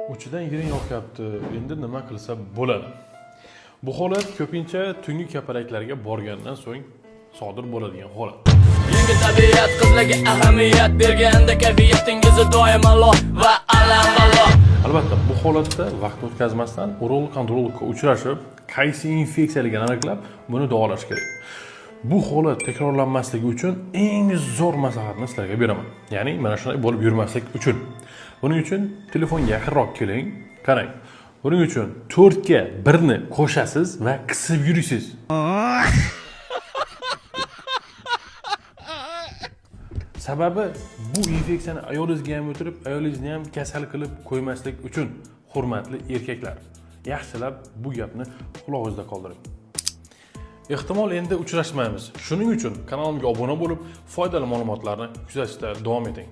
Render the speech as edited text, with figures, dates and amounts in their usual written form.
Uchidan yiring yoqyapti. Endi nima qilsa bo'ladi? Bu holat ko'pincha tungi kaparaklarga borgandan so'ng sodir bo'ladigan holat. Yangi tabiat qizlarga ahamiyat berganda kayfiyatingizni doim a'lo va alam-a'lo. Albatta, bu holatda vaqt o'tkazmasdan urolog-kandrologga uchrashib, qaysi infeksiyaligini aniqlab, buni davolash kerak. Bu holat takrorlanmasligi uchun eng zo'r maslahatni sizlarga beraman. Ya'ni mana shunday bo'lib yurmaslik uchun. Buning uchun telefonga yaqinroq keling, qarang. Buning uchun 4 ga 1 ni qo'shasiz va qisib yurisiz. Sababi bu infeksiyani ayolingizga ham o'tirib, ayolingizni ham kasal qilib qo'ymaslik uchun, hurmatli erkaklar. Yaxshilab bu gapni quloqingizda qoldiring. Ehtimol endi uchrashmaymiz. Shuning uchun kanalimga obuna bo'lib, foydali ma'lumotlarni kuzatishda davom eting.